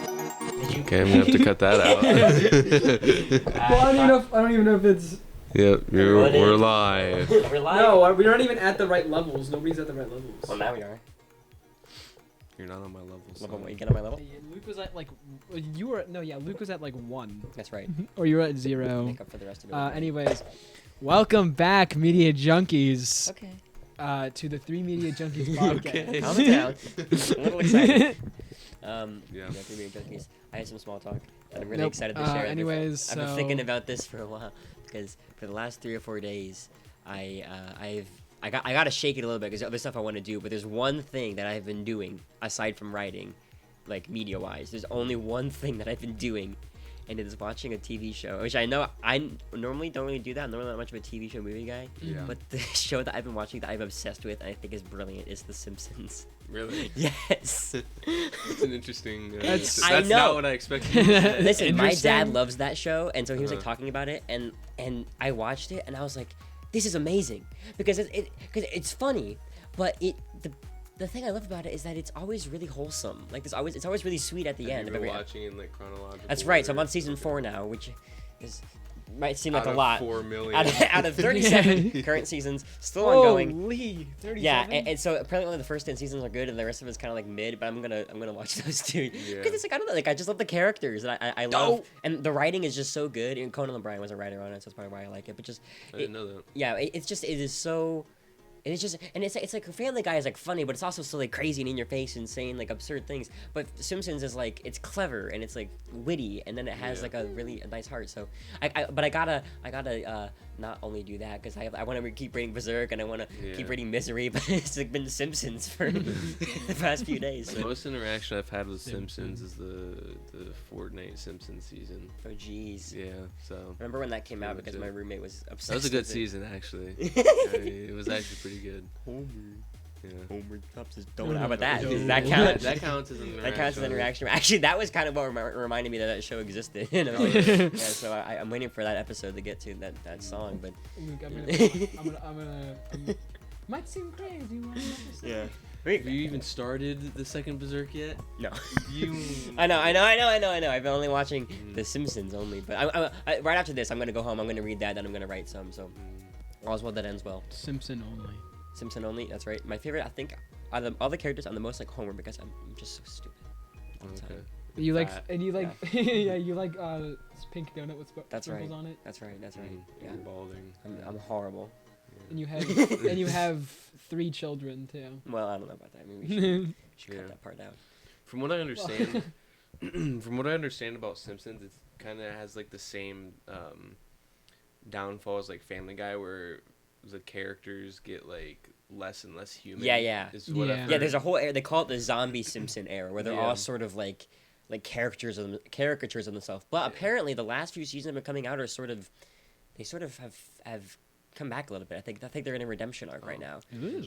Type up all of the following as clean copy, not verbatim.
Okay, I'm gonna have to cut that out. Well, I don't even know if it's. Yep, we're live. We're live? No, we're not even at the right levels. Nobody's at the right levels. Well, now we are. You're not on my level. Level what? You get on my level? Luke was at like Luke was at like 1. That's right. Or you were at 0. Make up for the rest of it. Anyways, welcome back, Media Junkies. Okay. To the 3 Media Junkies podcast. Okay. Calm it down. I'm a little excited. Yeah. 3 Media Junkies. I had some small talk that I'm really excited to share. Anyways, I've been thinking about this for a while because for the last 3 or 4 days, I gotta shake it a little bit because there's other stuff I want to do. But there's one thing that I've been doing aside from writing, like media-wise. There's only one thing that I've been doing, and it is watching a TV show. Which I know I normally don't really do that. I'm normally not much of a TV show movie guy. Yeah. But the show that I've been watching that I'm obsessed with and I think is brilliant is The Simpsons. Really? Yes. It's an interesting. That's I know. not what I expected. You to say. Listen, my Interesting. dad loves that show, and so he was like Uh-huh. talking about it, and I watched it, and I was like, "This is amazing," because it's funny, but the thing I love about it is that it's always really wholesome. Like it's always really sweet at the Have end you of been every. watching in like chronological. That's right. So I'm on order? season 4 now, which might seem like Out a of lot. 4 million. Out of 37 current seasons, still ongoing. Holy, 37? Yeah, and so apparently only the first 10 seasons are good, and the rest of it's kind of like mid. But I'm gonna watch those too because Yeah. it's like I don't know, like I just love the characters, and I love, and the writing is just so good. And Conan O'Brien was a writer on it, so that's probably why I like it. But just I didn't know that. yeah, it is so. It's just, and it's like Family Guy is like funny, but it's also so like crazy and in your face and saying like absurd things. But Simpsons is like it's clever and it's like witty, and then it has Yeah. like a really nice heart. So but I gotta not only do that because I want to keep reading Berserk and I want to keep Yeah. reading Misery, but it's like been The Simpsons for the past few days. The So. most interaction I've had with Simpsons is the Fortnite Simpsons season. Oh jeez. Yeah, so Remember when that came out Pretty because much my it. roommate was obsessed. that was a good with it. season actually. It was actually pretty good. Homer. Yeah. Homer drops his No, donut. How about that? no. Does that count? That counts as an interaction. That counts as an interaction. Actually, that was kind of what reminded me that show existed. You know? Yeah, so I'm waiting for that episode to get to that song, but Luke, I'm gonna might seem crazy. What I'm about to say. yeah. Have you even started the second Berserk yet? No. You. I know. I've been only watching Mm. The Simpsons only, but right after this, I'm gonna go home. I'm gonna read that, then I'm gonna write some. So all's well that ends well. Simpson only. Simpson only. That's right. My favorite, I think, out of all the characters, I'm the most like Homer because I'm just so stupid. all the Okay. time. You like Fat. and you like yeah you like pink donut with That's sprinkles right. on it, That's right. Yeah. You're balding. I'm horrible. and you have 3 children too. Well, I don't know about that. Maybe we should Yeah. cut that part out. From what I understand, from what I understand about Simpsons, it kind of has like the same downfall as like Family Guy, where the characters get like less and less human. Yeah. Is what I've Yeah. Yeah, there's a whole era. They call it the zombie Simpson era, where they're Yeah. all sort of like caricatures of themselves. But apparently, the last few seasons have been coming out are sort of have come back a little bit. I think they're in a redemption arc right now.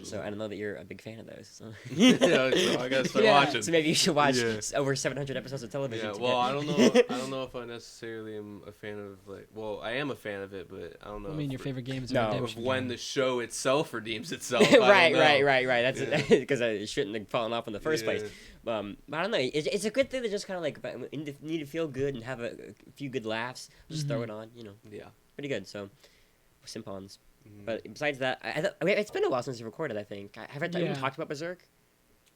So I don't know that you're a big fan of those. So, Yeah, so I gotta start Yeah. watching. so maybe you should watch Yeah. over 700 episodes of television. Yeah, to well, get- I don't know. I don't know if I necessarily am a fan of like. Well, I am a fan of it, but I don't know. I mean, if your re- favorite game is No. of Redemption. when the show itself redeems itself. right. Right. That's Yeah. because it shouldn't have fallen off in the first place. But I don't know. It's a good thing to just kind of like need to feel good and have a few good laughs. Just throw it on. Yeah. Pretty good. So, Simpons. Mhm. But besides that, I mean, it's been a while since we recorded. I think have I even Yeah. talked about Berserk?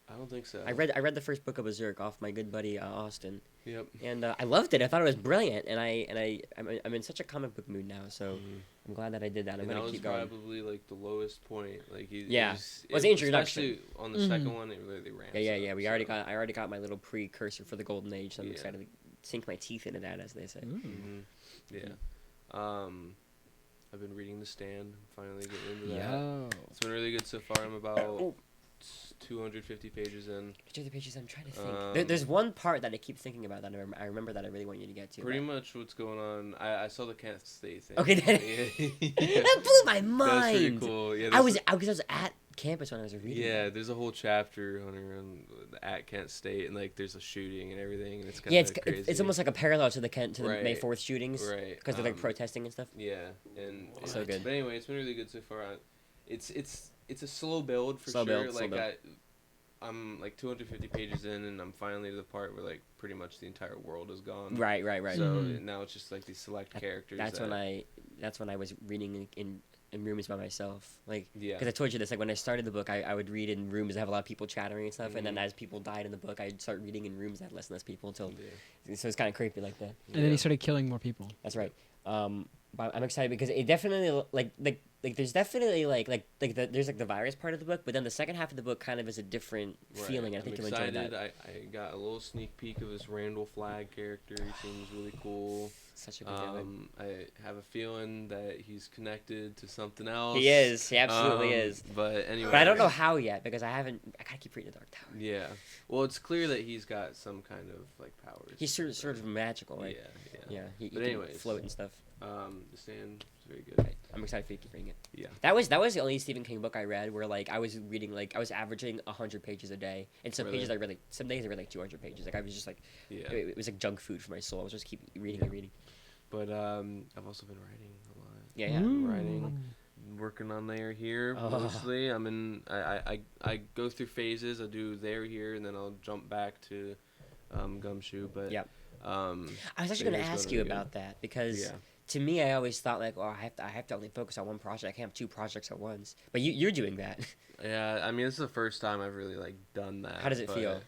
I don't think so. I read the first book of Berserk off my good buddy Austin, Yep. and I loved it. I thought it was brilliant, and I'm in such a comic book mood now. So I'm glad that I did that. I'm And that gonna was keep going. probably like the lowest point. Like Yeah. It was the introduction. Especially on the second one, it really ramps. Yeah. up, I so. already got my little precursor for the golden age. So I'm Yeah. excited to sink my teeth into that, as they say. Mhm. Yeah. I've been reading The Stand. Finally getting into that. Yo. It's been really good so far. I'm about Oh. 250 pages in. Which other pages I'm trying to think. There's one part that I keep thinking about that I remember that I really want you to get to. Pretty much what's going on. I saw the Kent State thing. Okay, that, Yeah. that blew my That's mind. pretty cool. Yeah, I was at campus when I was reading. Yeah, that. there's a whole chapter on at Kent State, and like there's a shooting and everything, and it's kind of Yeah, it's crazy. it's almost like a parallel to the Right. May 4th shootings, Right, Because they're like protesting and stuff. Yeah, and So good. But anyway, it's been really good so far. It's a slow build for Slow sure. build, slow like build. I'm like 250 pages in, and I'm finally to the part where like pretty much the entire world is gone. Right. So now it's just like these select characters. That's when I was reading in rooms by myself. Like, Yeah. because I told you this. Like when I started the book, I would read in rooms that have a lot of people chattering and stuff. And then as people died in the book, I'd start reading in rooms that had less and less people until. Yeah. So it's kind of creepy like that. And then he started killing more people. That's right. But I'm excited because it definitely like there's definitely there's like the virus part of the book, but then the second half of the book kind of is a different feeling. And I think I'm you'll enjoy excited. that. I got a little sneak peek of this Randall Flagg character. He seems really cool. Such a good villain. I have a feeling that he's connected to something else. He is. He absolutely is. But anyway. But I don't know how yet because I gotta keep reading The Dark Tower. Yeah. Well, it's clear that he's got some kind of like powers. He's sort of magical, right? Yeah. Yeah. He But can anyways, float and stuff. The Stand is very good. I'm excited for you to keep reading it. Yeah. That was the only Stephen King book I read where like I was reading I was averaging 100 pages a day, and some Really? pages I read like some days I read like 200 pages. Like I was just like it was like junk food for my soul. I was just keep reading and reading. But I've also been writing a lot. Yeah. Writing, working on there here mostly. I'm in. I go through phases. I do there here, and then I'll jump back to Gumshoe. But yeah. I was actually going to ask you about that because to me, I always thought like, oh, I have to only focus on one project. I can't have two projects at once. But you're doing that. Yeah, I mean, this is the first time I've really like done that. How does it feel?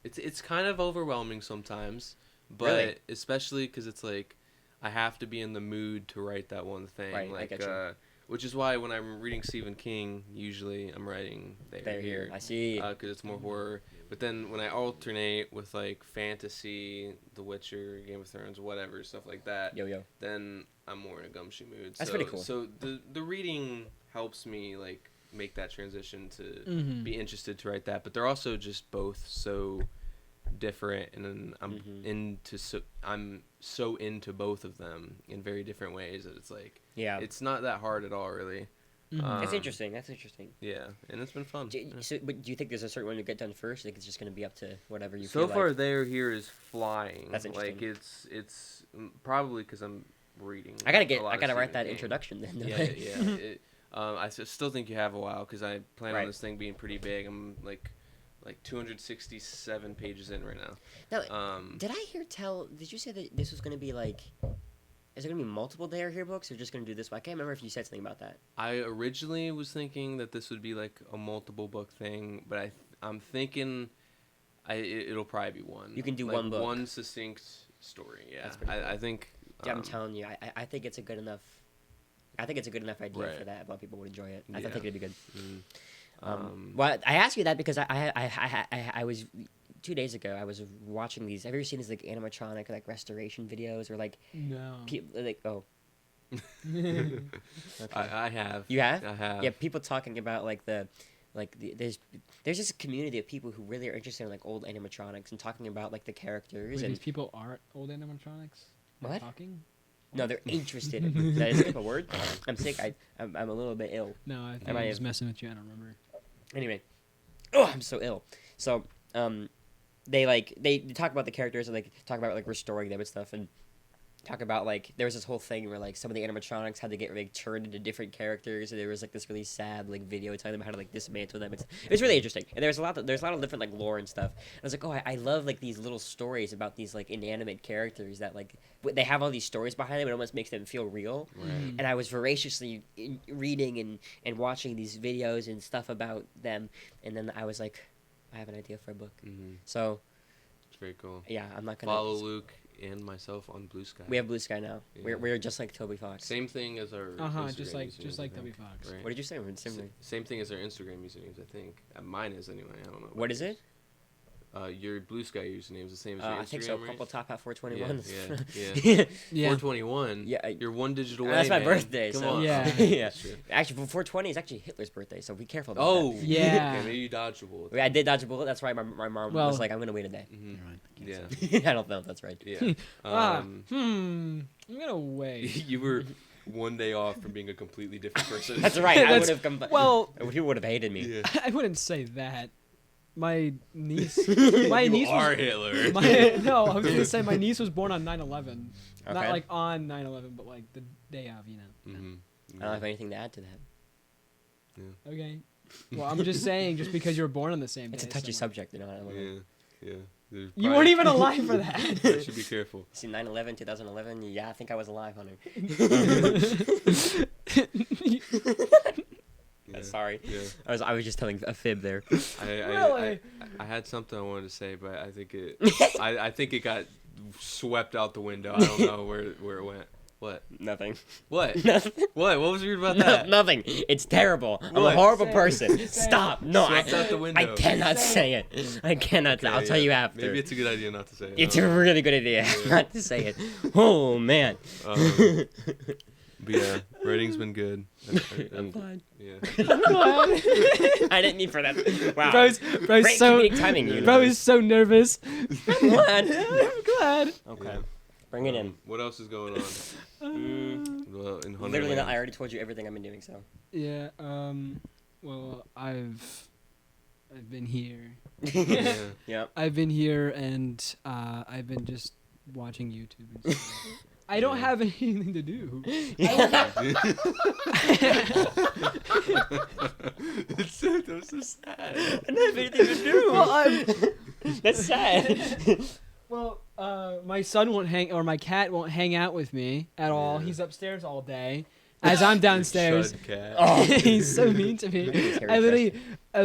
It's kind of overwhelming sometimes, but Really? especially because it's like I have to be in the mood to write that one thing. Right, I like, get you. which is why when I'm reading Stephen King, usually I'm writing there here. I see. Because it's more horror. But then when I alternate with like fantasy, The Witcher, Game of Thrones, whatever stuff like that, then I'm more in a Gumshoe mood. That's pretty cool. So the reading helps me like make that transition to be interested to write that. But they're also just both so different, and then I'm so into both of them in very different ways that it's like it's not that hard at all really. That's interesting. That's interesting. Yeah, and it's been fun. But do you think there's a certain one you get done first? Like it's just going to be up to whatever you so feel far like? there here is flying. That's interesting. Like it's probably because I'm reading. I gotta write that introduction then. Yeah. I still think you have a while because I plan on this thing being pretty big. I'm like 267 pages in right now. Now, did you say that this was going to be like, is there going to be multiple Dare Here books or just going to do this one? I can't remember if you said something about that. I originally was thinking that this would be like a multiple book thing, but I'm thinking it'll probably be one. You can do like one book. One succinct story, yeah. That's pretty cool. I think... Yeah, I'm telling you, I think it's a good enough... I think it's a good enough idea for that. A lot of people would enjoy it. I think it'd be good. Well, I asked you that because I was 2 days ago. I was watching these. Have you ever seen these like animatronic like restoration videos or like? No. Okay. I have. You have? I have. Yeah, people talking about there's this community of people who really are interested in like old animatronics and talking about like the characters. Wait, and these people aren't old animatronics? They're What? talking? No, they're interested. Did I skip a word? I'm sick. I'm a little bit ill. No, I think Am I I was messing with you. I don't remember. Anyway, I'm so ill. So, they talk about the characters and like talk about like restoring them and stuff, and talk about like there was this whole thing where like some of the animatronics had to get like turned into different characters, and there was like this really sad like video telling them how to like dismantle them. It was really interesting, and there's a lot of different like lore and stuff. And I was like, oh, I love like these little stories about these like inanimate characters that like they have all these stories behind them. It almost makes them feel real. Right. And I was voraciously reading and watching these videos and stuff about them, and then I was like, I have an idea for a book. Mm-hmm. So It's very cool. yeah, I'm not gonna Follow Luke and myself on Blue Sky. We have Blue Sky now. Yeah. We're just like Toby Fox. Same thing as our Instagram just like usernames, I Toby think. Fox. Right. What did you say? We're similar. Same thing as our Instagram usernames, I think. Mine is anyway. I don't know. What is it? Your Blue Sky username is the same as your Instagram, I think so. right? Couple Top Hat 421. Yeah. Yeah. 421. Yeah, You're one digital away. That's my man. birthday. Come so on. Yeah. yeah. That's true. Actually, 420 is actually Hitler's birthday, so be careful about Oh, that. Yeah. Okay, maybe you dodged a bullet. I did dodge a bullet. That's right. My mom Well- was like, "I'm gonna wait a day." Mhm. Never mind. Yeah. I don't know if that's right. Yeah. I'm gonna wait. You were one day off from being a completely different person. That's right. I would That's- have Well, he would have hated me. Yeah. I wouldn't say that. My niece. My niece are was, Hitler. No, I was gonna say my niece was born on 9/11. Not Okay. like on 9/11, but like the day of. Mm-hmm. I don't have anything to add to that. Okay. Well, I'm just saying, just because you were born on the same day. It's a touchy so- subject, you know. I don't wanna- Yeah. You weren't even alive for that. You should be careful. See, 9/11, 2011. Yeah, I think I was alive, Hunter. Yeah. Sorry. Yeah. I was just telling a fib there. Really? I had something I wanted to say, but I think I think it got swept out the window. I don't know where it went. What? Nothing. What? Nothing. What? What was weird about that? Nothing. It's terrible. I'm a What? horrible Say it. person. Say it. Stop. No, Swept out the window. I cannot say it. I cannot. Okay, I'll tell yeah. you after. Maybe it's a good idea not to say it. It's a really good idea not to say it. Oh man. But yeah, writing's been good. I'm glad. Yeah. I'm glad. I didn't mean for that. Wow. Bro's Great so comedic timing, you. bro is so nervous. I'm glad. I'm glad. Okay. Yeah. Bring it in. What else is going on? Well, in Hunter Literally, Land. I already told you everything I've been doing. So. Yeah. Well, I've been here. Yeah. Yeah. I've been here, and I've been just watching YouTube and stuff. I don't Yeah. have anything to do. It's so, that was so sad. I don't have anything to do. Well, That's sad. Well, my son won't hang, or my cat won't hang out with me at all. Yeah. He's upstairs all day, as I'm downstairs. Chud cat. Oh. He's so mean to me. His hair I is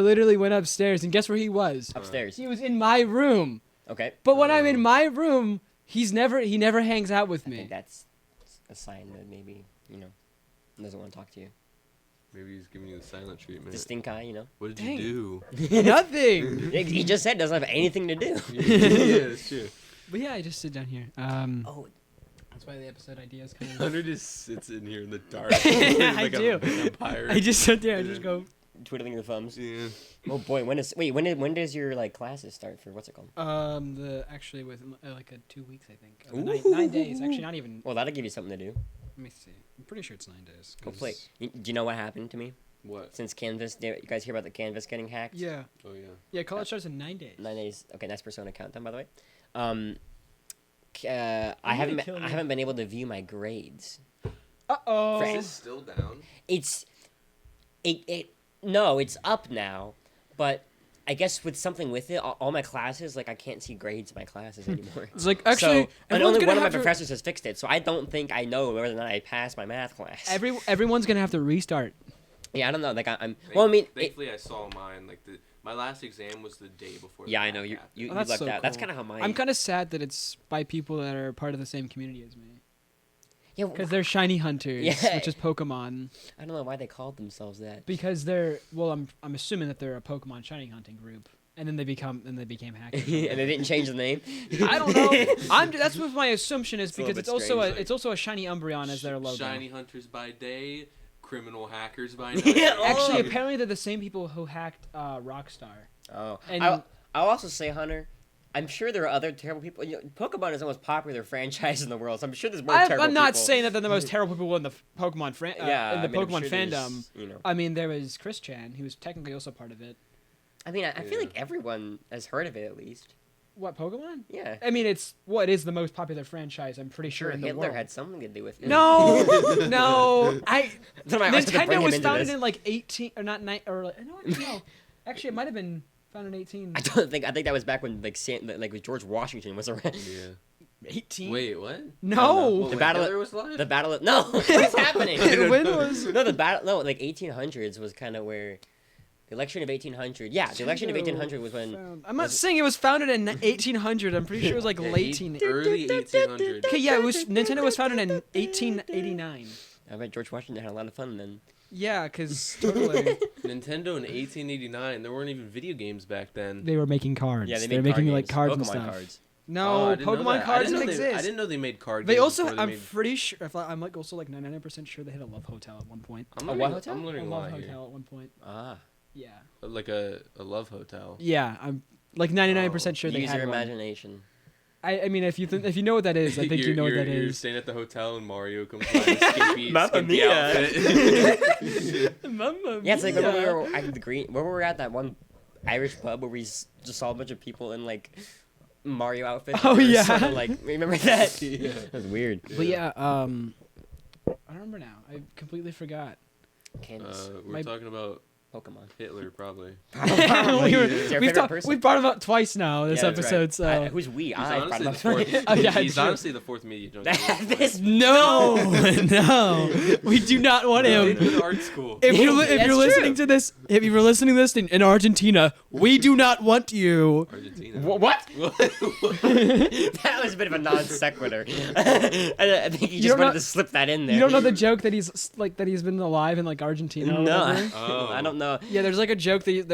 literally went upstairs, and guess where he was? Upstairs. He was in my room. Okay. But when I'm in my room, he never hangs out with I think me. that's a sign that maybe he doesn't want to talk to you. Maybe he's giving you the silent treatment. The stink eye, What did Dang. you Nothing. He just said doesn't have anything to do. do? Yeah, that's true. But yeah, I just sit down here. Oh, That's why the episode ideas kind of. Hunter just sits in here in the dark. I like do. A vampire. I just sit there. I Yeah. just go. twiddling your thumbs. Yeah. Oh boy, when does your like classes start for what's it called? Actually with like 2 weeks, I think. Ooh. 9 days. Actually, not even. Well, that'll give you something to do. Let me see. I'm pretty sure it's 9 days. Go play. Do you know what happened to me What? since Canvas? You guys hear about the Canvas getting hacked? Yeah. Oh yeah. Yeah. College starts in 9 days. 9 days. Okay, that's Persona countdown, by the way. I I'm gonna kill you. haven't been able to view my grades. Uh-oh. Is this still down? No, it's up now, but I guess with something with it, all my classes, like I can't see grades in my classes anymore. It's like actually, So, and everyone's only gonna one of my have to- professors has fixed it, so I don't think I know whether or not I passed my math class. Everyone's gonna have to restart. Yeah, I don't know. Like I'm. Well, I mean, thankfully I saw mine. Like my last exam was the day before. yeah, the I know hack you. happened. You, Oh, you that's lucked so out. That's cool. kind of how mine. I'm kind of sad that it's by people that are part of the same community as me. Yeah, Because they're shiny hunters, Yeah. which is Pokemon. I don't know why they called themselves that. Because I'm assuming that they're a Pokemon shiny hunting group, and then they became hackers. And they didn't change the name. I don't know. That's what my assumption is It's a little because bit strange. it's also a shiny Umbreon as their logo. Shiny hunters by day, criminal hackers by night. Yeah, oh. Actually, apparently they're the same people who hacked Rockstar. Oh, And- I'll also say, Hunter, I'm sure there are other terrible people. You know, Pokemon is the most popular franchise in the world, so I'm sure there's more terrible I'm not people. saying that they're the most terrible people in the Pokemon Yeah, in the I mean, I'm Pokemon sure there's, fandom. You know, I mean, there was Chris Chan, who was technically also part of it. I mean, I feel Yeah. like everyone has heard of it at least. What, Pokemon? Yeah. I mean, it is the most popular franchise, I'm pretty sure, Sure, in the Hitler world. had something to do with it. No, no. That's why I wanted to bring Nintendo him was into founded this. in like 18 or not 9 or like, no. Actually, it might have been founded in 18. I think that was back when like George Washington was around. Yeah. 18. Wait, what? No. What, The when battle- Hitler was alive? The battle of no, what's happening? When was No, the battle. No, like 1800s was kind of where the election of 1800. Yeah, the election of 1800 was when. I'm not saying it was founded in 1800. I'm pretty sure it was like Yeah, late early 1800s. Okay, yeah, Nintendo was founded in 1889. I bet George Washington had a lot of fun then. Yeah, because totally Nintendo in 1889. There weren't even video games back then. they were making cards. Yeah, they were made making card like games. cards Pokemon and stuff. cards. No, Oh, I didn't know Pokemon that. cards I didn't didn't know exist. I didn't know they made card They games. also, before they I'm made... pretty sure. I'm like also like 99% sure they had a love hotel at one point. I'm A learning, what hotel? I'm A learning a love lot here. hotel at one point. Ah, Yeah. Like a love hotel. Yeah, I'm like 99% sure they use had your one. imagination. I mean, if you know what that is, I think you know what that You're is. staying at the hotel and Mario comes by in a skimpy, Mamma skimpy mia. outfit. Mamma Yeah, it's like mia. remember we were at the green. Where were we at that one Irish pub where we just saw a bunch of people in like Mario outfits? Oh, They were yeah. sort of, like remember that? Yeah. That was weird. But yeah, I don't remember now. I completely forgot. Canvas. We're My- talking about Pokemon. Hitler, probably. We've brought him up twice now this Yeah, that's episode. right. So Who's we? He's I brought honestly him the up. fourth. Oh, yeah, He's true. honestly the fourth media junkie. This no, we do not want him. He's in art school. If you're That's listening true. to this, if you're listening to this in Argentina, we do not want you. Argentina. What? That was a bit of a non sequitur. I think he just don't wanted know- to slip that in there. You don't know the joke that he's been alive in like Argentina? or No, whatever? Oh. I don't know. Yeah, there's like a joke that he's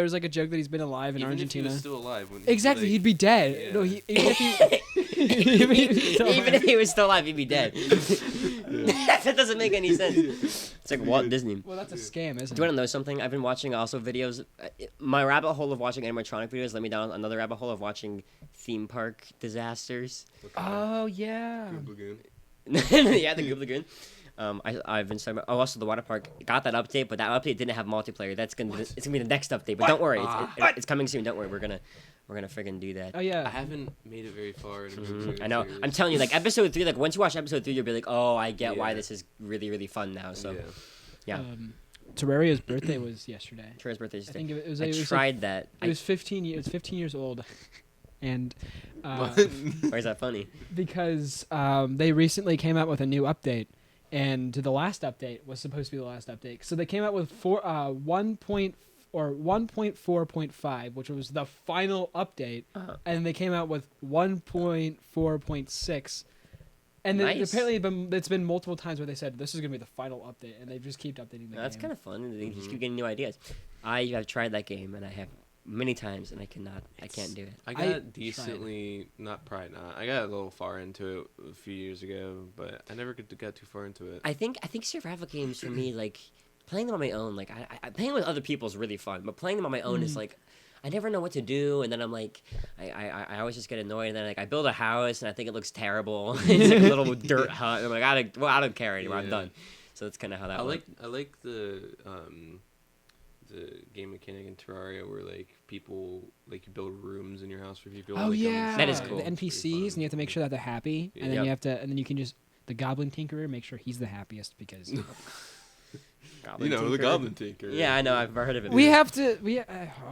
been alive in Even Argentina. if he was still alive. Wouldn't Exactly, he, he'd be dead. Yeah. No, even if he, even if he was still Even alive. if he was still alive, he'd be dead. That doesn't make any sense. It's like Walt Disney. Well, that's a scam, isn't Do you it? want to know something? I've been watching also videos. My rabbit hole of watching animatronic videos led me down another rabbit hole of watching theme park disasters. Oh yeah. Goob Lagoon. Yeah, the Goop Lagoon. I've been talking about. Oh, also the water park got that update, but that update didn't have multiplayer. It's gonna be the next update. But don't worry, it's coming soon. Don't worry, we're gonna friggin' do that. Oh I yeah. haven't made it very far. In a movie I know. series. I'm telling you, like episode 3. Like once you watch episode 3, you'll be like, oh, I get why Yeah. this is really really fun now. So yeah. Terraria's birthday was yesterday. Trey's birthday is I today. think it was. I It was tried that. It was 15 years. 15 years old, and Why is that funny? because they recently came out with a new update, and the last update was supposed to be the last update. So they came out with 1.4.5, which was the final update, Uh-huh. and they came out with 1.4.6. And then Nice. apparently it's been multiple times where they said this is gonna be the final update, and they just keep updating the That's game. kind of fun. They just keep getting new ideas. I have tried that game, and I have many times, and I can't do it. I I got decently, not probably not. I got a little far into it a few years ago, but I never got too far into it. I think survival games for me, like playing them on my own, like I playing with other people is really fun, but playing them on my own is like I never know what to do, and then I'm like I always just get annoyed, and then like I build a house and I think it looks terrible. It's like a little dirt hut. And I'm like I don't care anymore. I'm Yeah. done. So that's kind of how that I works. like the game mechanic in Terraria where like people like you build rooms in your house for people. Oh like, yeah, That is inside. cool. The It's pretty NPCs, and you have to make sure that they're happy, and then Yep. and then you can just the Goblin Tinkerer make sure he's the happiest because You know, the Goblin Tinker. Yeah, I know. I've heard of it. we have to.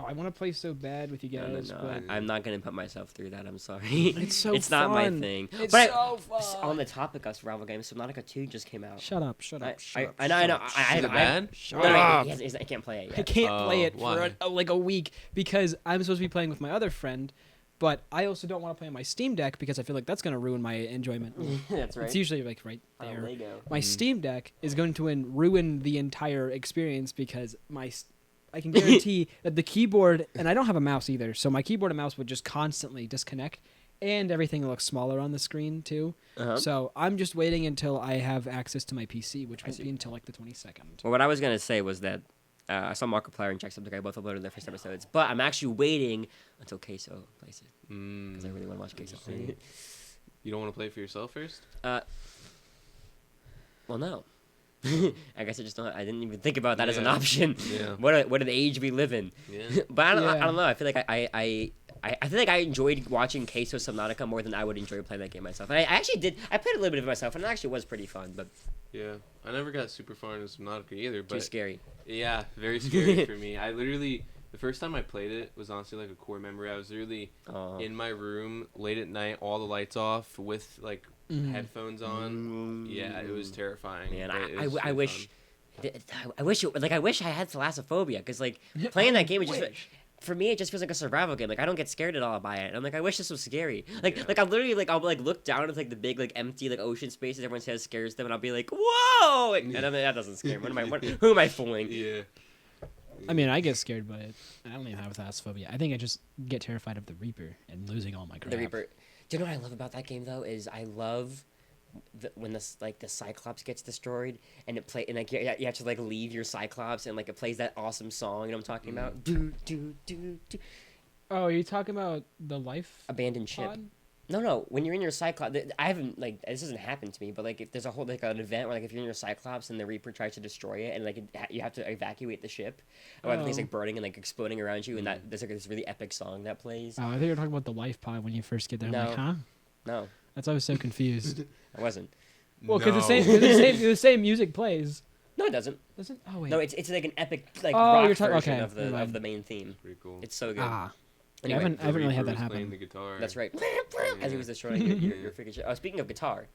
I want to play so bad with you No, guys. but I'm not gonna put myself through that. I'm sorry. It's so It's not my fun. thing. It's But so fun. on the topic of survival games, Subnautica 2 just came out. Shut up! Shut up! I know. Is it bad? No, I can't play it I yet. can't Oh, play it why? for like a week because I'm supposed to be playing with my other friend, but I also don't want to play on my Steam Deck because I feel like that's gonna ruin my enjoyment. That's right. It's usually like right On a there. Lego. My Steam Deck is going to ruin the entire experience because I can guarantee that the keyboard, and I don't have a mouse either, so my keyboard and mouse would just constantly disconnect, and everything looks smaller on the screen too. Uh-huh. So I'm just waiting until I have access to my PC, which won't see. be until like the 22nd. Well, what I was gonna say was that I saw Markiplier and Jacksepticeye both uploaded their first episodes, but I'm actually waiting until Queso plays it because I really want to watch Queso. Interesting. You don't want to play for yourself first? Well, no. I guess I just don't. I didn't even think about that as an Yeah. option. Yeah. What an age we live in. Yeah. But I Yeah. don't know. I feel like I feel like I enjoyed watching Queso Subnautica more than I would enjoy playing that game myself. And I actually did. I played a little bit of it myself, and it actually was pretty fun, but Yeah. I never got super far into Subnautica either, too but scary. yeah, very scary for me. I literally the first time I played it was honestly like a core memory. I was literally in my room late at night, all the lights off, with like headphones on. Yeah, it was terrifying. Man, but it I was wish. fun. I wish it, like I wish I had thalassophobia because like playing that game, it just for me it just feels like a survival game. Like I don't get scared at all by it. And I'm like I wish this was scary. Like I'm literally like I'll like look down at like the big like empty like ocean spaces everyone says scares them, and I'll be like whoa, and I'm like, that doesn't scare me. Who am I fooling? Yeah. I mean, I get scared by it. I don't even have thalassophobia. I think I just get terrified of the Reaper and losing all my crap. The Reaper. Do you know what I love about that game though? Is I love when the Cyclops gets destroyed and it play and like you have to like leave your Cyclops and like it plays that awesome song. You know what I'm talking about? Do do do do. Oh, are you talking about the life Abandoned ship. pod? No. When you're in your Cyclops, I haven't like this hasn't happened to me, but like if there's a whole like an event where like if you're in your Cyclops and the Reaper tries to destroy it and like you have to evacuate the ship, or everything's Oh. like burning and like exploding around you, and that there's like this really epic song that plays. Oh, I think you were talking about the life pod when you first get there. I'm No. like, huh? No, That's why I was so confused. I wasn't. Well, because the same music plays. No, it doesn't. Does it? Oh wait. No, it's like an epic like Oh, rock you're talking- version okay, of never mind. the main theme. Pretty cool. It's so good. Yeah, Anyway, I haven't really had that Reaper was playing happen. the guitar. That's right. As he was destroying your freaking shit. Oh, speaking of guitar,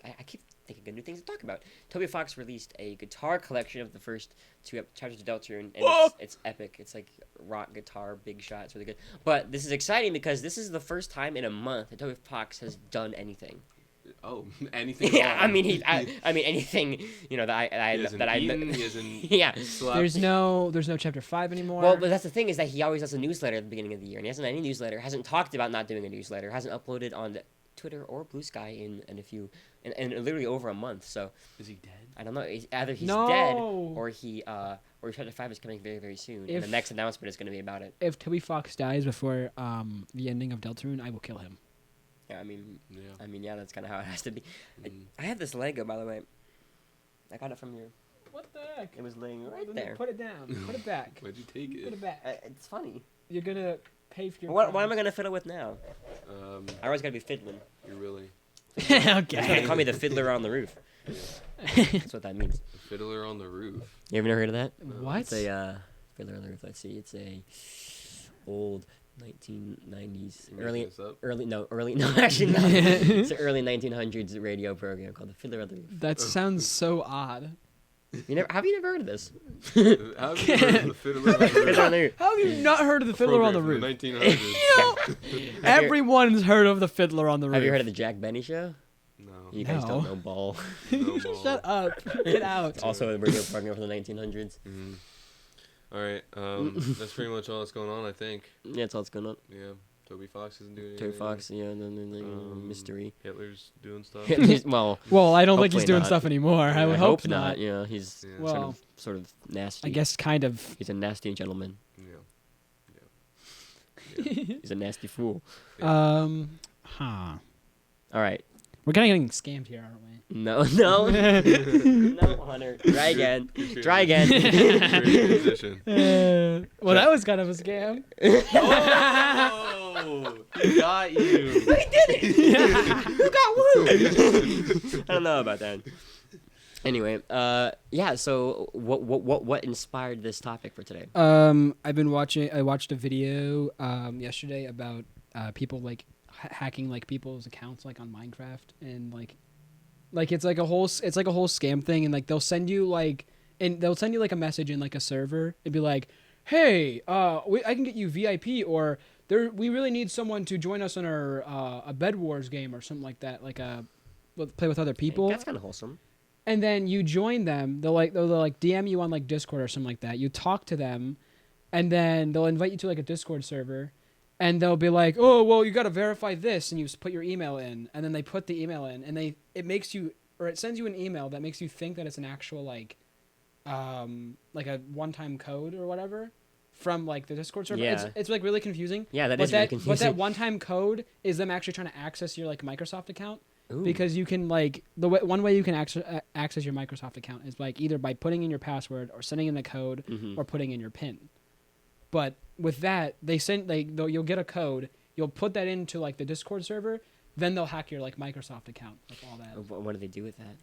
I keep thinking of new things to talk about. Toby Fox released a guitar collection of the first 2 chapters of Deltarune, and it's epic. It's like rock guitar, big shot. It's really good. But this is exciting because this is the first time in a month that Toby Fox has done anything. Oh, anything. Yeah, at all. I mean anything. You know that He hasn't eaten, he hasn't Yeah. slept. There's no chapter 5 anymore. Well, but that's the thing is that he always does a newsletter at the beginning of the year, and he hasn't done any newsletter. Hasn't talked about not doing a newsletter. Hasn't uploaded on Twitter or Blue Sky in a few, in literally over a month. So Is he dead? I don't know. Either he's No. dead or chapter 5 is coming very very soon, and the If- next announcement is going to be about it. if Toby Fox dies before the ending of Deltarune, I will kill him. Yeah, I mean, Yeah. that's kind of how it has to be. Mm. I have this Lego, by the way. I got it from your. What the heck? It was laying Well, right then there. Put it down. Put it back. Why'd you take Put it? it back. It's funny. You're gonna pay for your. What am I crimes. gonna fiddle with now? I always gotta be fiddling. You're really That's why they Okay. call me the fiddler on the roof. That's what that means. the fiddler on the roof. You ever heard of that? What? It's a fiddler on the roof. Let's see. It's a old 1990s, You making this up? actually not. It's an early 1900s radio program called the Fiddler on the Roof. That sounds so odd. Have you never heard of this? How have you heard of the fiddler on the Fiddler on roof? the Roof. How have you not heard of the Fiddler on the Roof? Program from the 1900s. Everyone's heard of the Fiddler on the Roof. Have you heard of the Jack Benny Show? No. You guys No. don't know ball. No ball. Shut up. Get out. It's also a radio program from the 1900s. Mhm. All right. That's pretty much all that's going on, I think. Yeah, that's all that's going on. Yeah. Toby Fox isn't doing Toby anything. Fox, yeah, and then mystery. Hitler's doing stuff. Well, Well, I don't think he's Hopefully doing not. stuff anymore. I would hope not. Yeah, he's Yeah. Well, sort of nasty. I guess kind of. He's a nasty gentleman. Yeah. He's a nasty fool. Huh. All right. We're kind of getting scammed here, aren't we? No, no, Hunter. Try again. Try again. Great position. Well, that was kind of a scam. Oh, he got you. You got woo. I don't know about that. Anyway, yeah. So, what inspired this topic for today? I've been watching. I watched a video yesterday about people like hacking like people's accounts like on Minecraft and like it's like a whole scam thing, and like they'll send you like a message in like a server and be like, hey, I can get you VIP, or we really need someone to join us on our a Bed Wars game or something like that, like play with other people. That's kind of wholesome. And then you join them. They'll DM you on like Discord or something like that. You talk to them, and then they'll invite you to like a Discord server, and they'll be like, "Oh, well, you got to verify this," and you put your email in, and then they put the email in, and it sends you an email that makes you think that it's an actual like a one-time code or whatever from like the Discord server. Yeah. It's like really confusing. Yeah, But is really But confusing. that one-time code is them actually trying to access your like Microsoft account. Ooh. Because you can like one way you can access your Microsoft account is like either by putting in your password or sending in a code or putting in your PIN. But with that, you'll get a code, you'll put that into like the Discord server, then they'll hack your like Microsoft account with all that. What do they do with that?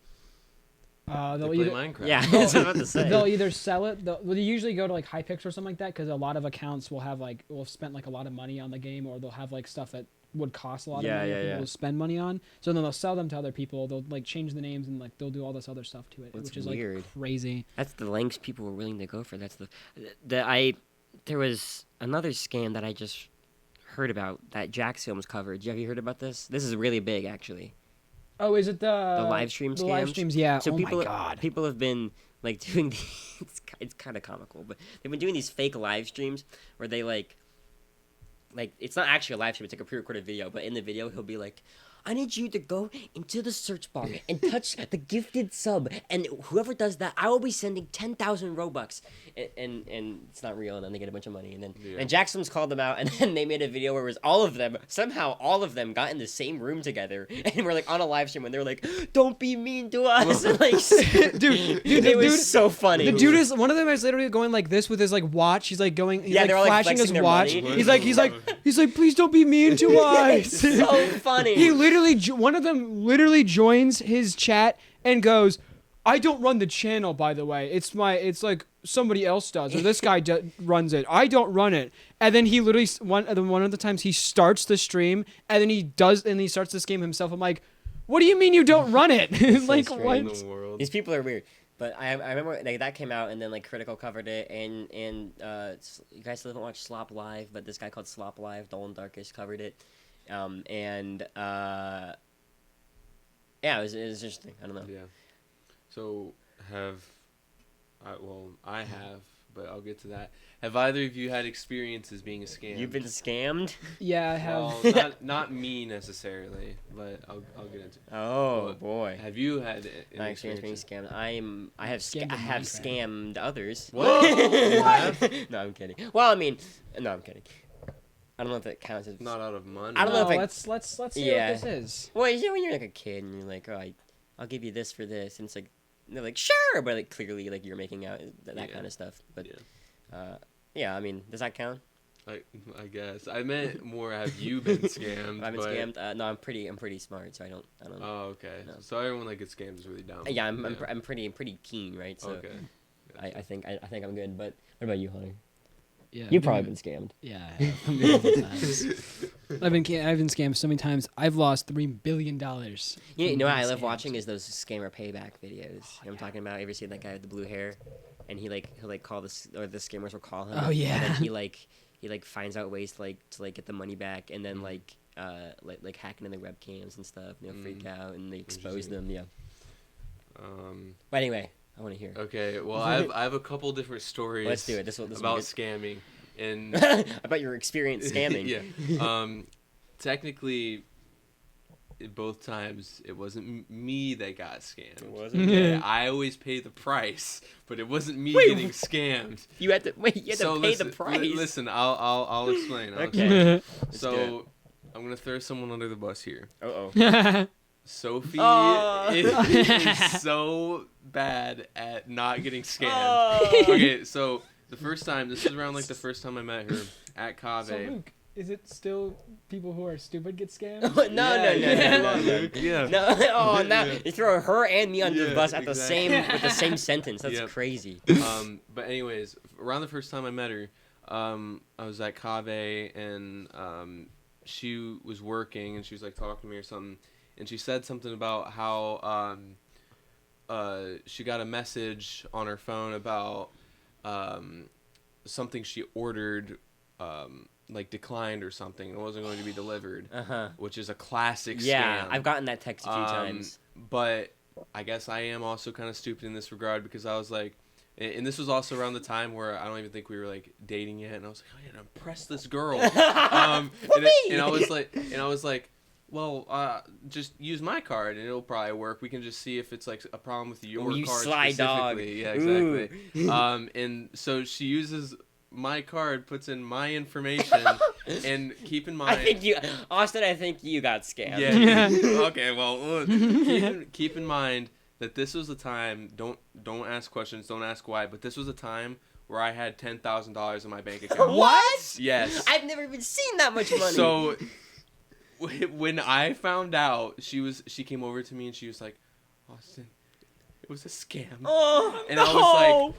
They'll They play either Minecraft. Yeah, that's what I'm about to say. they'll either sell it. They usually go to like Hypixel or something like that because a lot of accounts will have spent like a lot of money on the game, or they'll have like stuff that would cost a lot of money for people to spend money on. So then they'll sell them to other people. They'll like change the names and like they'll do all this other stuff to it, That's which is weird. like crazy. That's the lengths people were willing to go for. That's there was another scam that I just heard about that Jax Films covered. Have you heard about this? This is really big, actually. Oh, is it the live stream The scams? live streams, yeah. So oh people, my god. people have been like doing these, it's kind of comical, but they've been doing these fake live streams where they like it's not actually a live stream, it's like a pre-recorded video, but in the video he'll be like, I need you to go into the search bar and touch the gifted sub, and whoever does that, I will be sending 10,000 Robux, and it's not real, and then they get a bunch of money, and then and Jackson's called them out, and then they made a video where it was all of them got in the same room together, and we're like on a live stream, and they were like, don't be mean to us, and, like, dude, it was so funny. The dude is one of them is literally going like this with his like watch. He's like going, he's like they're all, like, flashing his flexing their watch. money. He's like, please don't be mean to us. It's so funny. He literally, one of them literally joins his chat and goes, I don't run the channel, by the way. It's like somebody else does, or this guy runs it. I don't run it. And then he literally one of the times he starts the stream, and then he starts this game himself. I'm like, what do you mean you don't run it? Like so what? These people are weird. But I remember like that came out, and then like Critical covered it, and you guys still haven't watched Slop Live, but this guy called Slop Live, Dolan Darkish, covered it, yeah, it was interesting. I don't know. Yeah. So I have, but I'll get to that. Have either of you had experiences being a scam? You've been scammed? Yeah, I have. Well, not me necessarily, but I'll get into it. Oh boy. Have you had My experience being scammed. I have Scammed in scammed others. What? You have? No, I'm kidding. Well, I mean, no, I'm kidding. I don't know if that counts as Not out of money. I don't know if I- let's see Yeah. what this is. Well, you know when you're like a kid and you're like, oh, I'll give you this for this, and it's like they're like sure, but like clearly like you're making out that Yeah. kind of stuff. But Yeah. yeah, I mean, does that count? I guess I meant more. Have you been scammed? I've been but- scammed. No, I'm pretty smart, so I don't. Oh, okay. No. So everyone that gets scammed is really dumb. Yeah, I'm pretty keen, right? So Okay. I think I'm good. But what about you, Hunter? Yeah, You've probably been scammed. Yeah, I have. Multiple times. I've been scammed so many times. I've lost $3 billion. You know what I love watching is those scammer payback videos. You know what I'm talking about? You ever seen that guy with the blue hair? And he'll call this, or the scammers will call him. Oh, yeah. And then he finds out ways to get the money back, and then like hacking in the webcams and stuff. And they'll freak out and they expose them. Yeah. But anyway, I want to hear. Okay. Well, I have a couple different stories. Let's do it. This about will scamming, and about your experience scamming. yeah. Technically, both times it wasn't me that got scammed. It wasn't? Yeah, I always pay the price, but it wasn't me Wait, getting scammed. You had to pay the price. Listen, I'll explain. Okay. Let's do So I'm gonna throw someone under the bus here. Uh-oh. Sophie Oh. is so bad at not getting scammed. Oh. Okay, so the first time, this was around like the first time I met her at Cave. So Luke, is it still people who are stupid get scammed? No. Yeah. No, oh, now Yeah. you throw her and me under the Yeah, bus at exactly. with the same sentence. That's Yep. crazy. But anyways, around the first time I met her, I was at Cave and she was working and she was like talking to me or something, and she said something about how she got a message on her phone about something she ordered like declined or something. It wasn't going to be delivered, which is a classic Yeah, scam. I've gotten that text a few times. But I guess I am also kind of stupid in this regard because I was like, and this was also around the time where I don't even think we were like dating yet, and I was like, oh yeah, impress this girl. and I was like, well, just use my card and it'll probably work. We can just see if it's like a problem with your you card sly dog. specifically. Yeah, exactly. And so she uses my card, puts in my information, and keep in mind. I think you got scammed. Yeah. Okay. Well, keep in mind that this was the time. Don't ask questions. Don't ask why. But this was a time where I had $10,000 in my bank account. What? Yes. I've never even seen that much money. So when I found out, she came over to me and she was like, Austin, it was a scam. Oh, and I was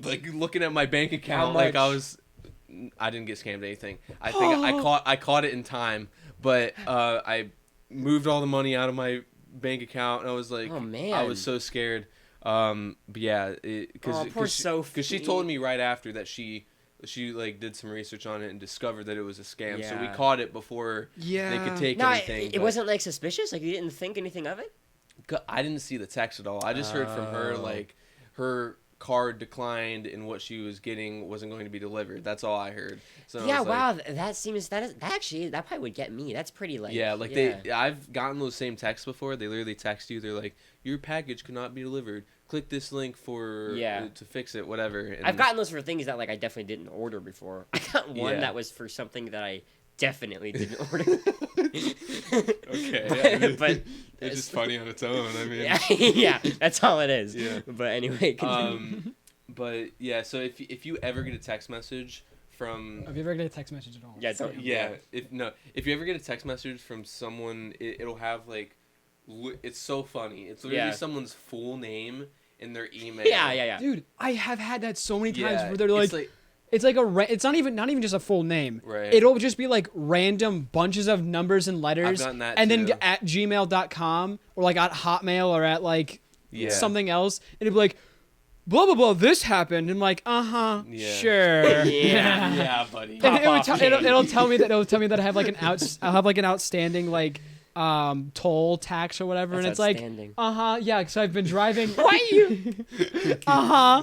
like looking at my bank account, like I didn't get scammed anything. I think I caught it in time, but I moved all the money out of my bank account and I was like, oh man, I was so scared. But yeah, poor Sophie. because she told me right after that she like did some research on it and discovered that it was a scam. So we Yeah. caught it before they could take No, anything. it wasn't like suspicious. Like you didn't think anything of it. I didn't see the text at all. I just heard from her Oh. like her card declined and what she was getting wasn't going to be delivered. That's all I heard. So Yeah, I was like, wow, that probably would get me. That's pretty like yeah, like I've gotten those same texts before. They literally text you. They're like, your package could not be delivered. Click this link for to fix it, whatever. And I've gotten those for things that like I definitely didn't order before. I got one that was for something that I definitely didn't order. Okay, but it's just funny on its own. I mean, yeah, that's all it is. Yeah. But anyway, continue. But yeah, so if you ever get a text message from Have you ever get a text message at all? Yeah, don't- if you ever get a text message from someone, it'll have like it's so funny. It's literally someone's full name in their email. Yeah. Dude, I have had that so many times Yeah, where they're like, it's like it's not even just a full name. Right. It'll just be like random bunches of numbers and letters. I've gotten that and too. then at gmail.com or like at Hotmail or at like something else, and it'll be like, blah blah blah. This happened. And I'm like, sure. Yeah, buddy. And it'll tell me that I have like I'll have like an outstanding like toll tax or whatever. That's and it's outstanding. like because I've been driving. Why are you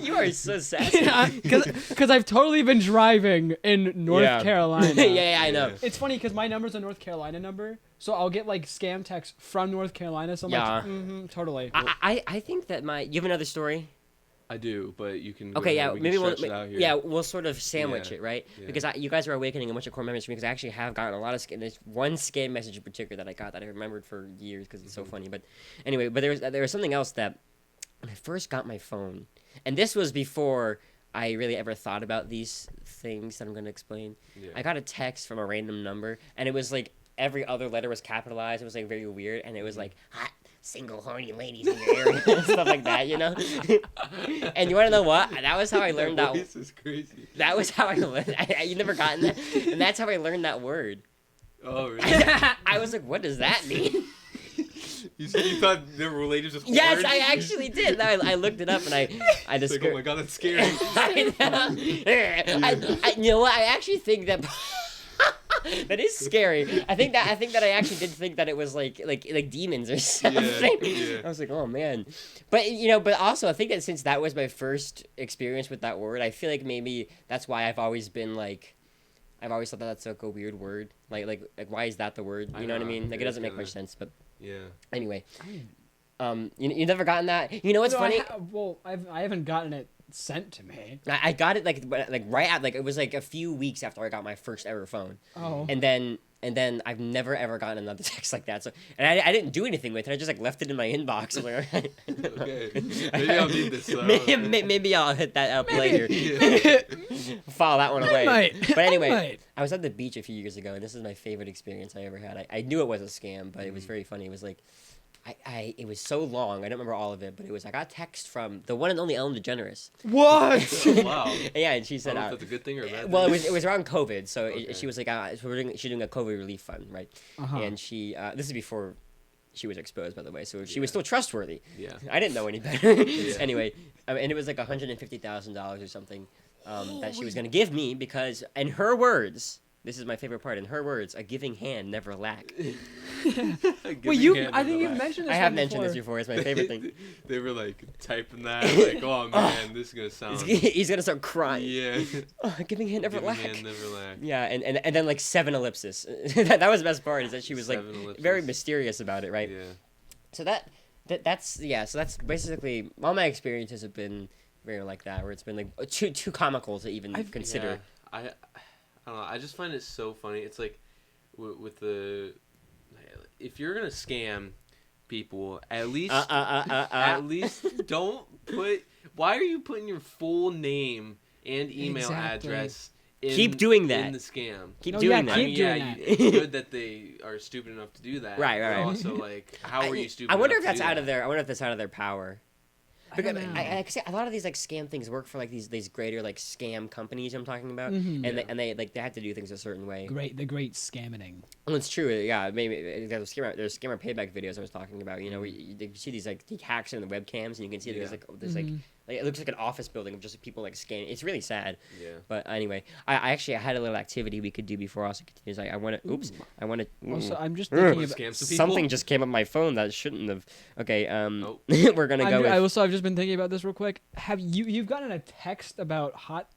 You are so sassy. Because I've totally been driving in North Carolina. yeah, I know. It's funny because my number's a North Carolina number, so I'll get like scam texts from North Carolina. So I'm like, totally. I think that you have another story. I do, but you can. Okay, yeah, maybe we'll. We'll sort of sandwich it, right? Yeah. Because you guys are awakening a bunch of core memories for me. Because I actually have gotten a lot of scam. There's one scam message in particular that I got that I remembered for years because it's so funny. But anyway, there was something else that when I first got my phone, and this was before I really ever thought about these things that I'm going to explain. Yeah. I got a text from a random number, and it was like every other letter was capitalized. It was like very weird, and it was like hot. Single horny ladies in your area and stuff like that, you know. And you want to know what? That was how I learned that. This is crazy. That was how I learned. You never gotten that, and that's how I learned that word. Oh really? I was like, what does that mean? You thought they were related just Yes, words? I actually did. I looked it up and I It's like, oh my god, that's scary. I know. You know what? I actually think that. That is scary. I think that I actually did think that it was like demons or something. Yeah. I was like, oh man, but also I think that since that was my first experience with that word, I feel like maybe that's why I've always thought that that's like a weird word. Like why is that the word? You know what I mean? Like it doesn't make much sense. But anyway, you never gotten that. You know what's funny? I haven't gotten it sent to me. I got it like right at it was like a few weeks after I got my first ever phone. Oh. And then I've never ever gotten another text like that. So I didn't do anything with it. I just like left it in my inbox. I'm like, Okay. Maybe I'll need this. Maybe I'll hit that up later. File that one away. But anyway, I was at the beach a few years ago, and this is my favorite experience I ever had. I knew it was a scam, but it was very funny. It was like. It was so long. I don't remember all of it, but I got text from the one and only Ellen DeGeneres. What? Oh, wow. Yeah, and she said, I don't know if that's a good thing or a bad thing. well, it was around COVID, so she was like, she's doing a COVID relief fund, right? And she, this is before she was exposed, by the way, so she was still trustworthy. Yeah. I didn't know any better. Anyway, and it was like $150,000 or something that she was going to give me because, in her words. This is my favorite part. In her words, a giving hand never lack. I think you've mentioned this. I have mentioned this before. It's my favorite thing. They were like typing that, like, oh man, this is gonna sound. He's gonna start crying. Yeah. A giving hand never lack. Hand never lack. Yeah, and then like 7 ellipses. That was the best part. Is that she was like very mysterious about it, right? Yeah. So that's So that's basically all my experiences have been very like that, where it's been like too comical to even consider. Yeah, I don't know. I just find it so funny. It's like with the if you're gonna scam people, at least don't put. Why are you putting your full name and email address? Keep doing that in the scam. Keep doing that. It's good that they are stupid enough to do that. Right. But also, like, how are you stupid? I wonder if enough that's to do out that? of their. I wonder if that's out of their power. Because I a lot of these like scam things work for like these greater like scam companies I'm talking about, Mm-hmm. and they have to do things a certain way. the great scamming. Well, it's true. Yeah, maybe there's scammer payback videos I was talking about. You know, where you see these like hacks in the webcams, and you can see there's like it looks like an office building of just people like scanning. It's really sad. Yeah. But anyway, I actually had a little activity we could do before also continues. I want to. Oops. I want to. Also, I'm just thinking about Scam some people? Something just came up my phone that shouldn't have. Okay. Oh. We're gonna go. I've just been thinking about this real quick. Have you've gotten a text about hot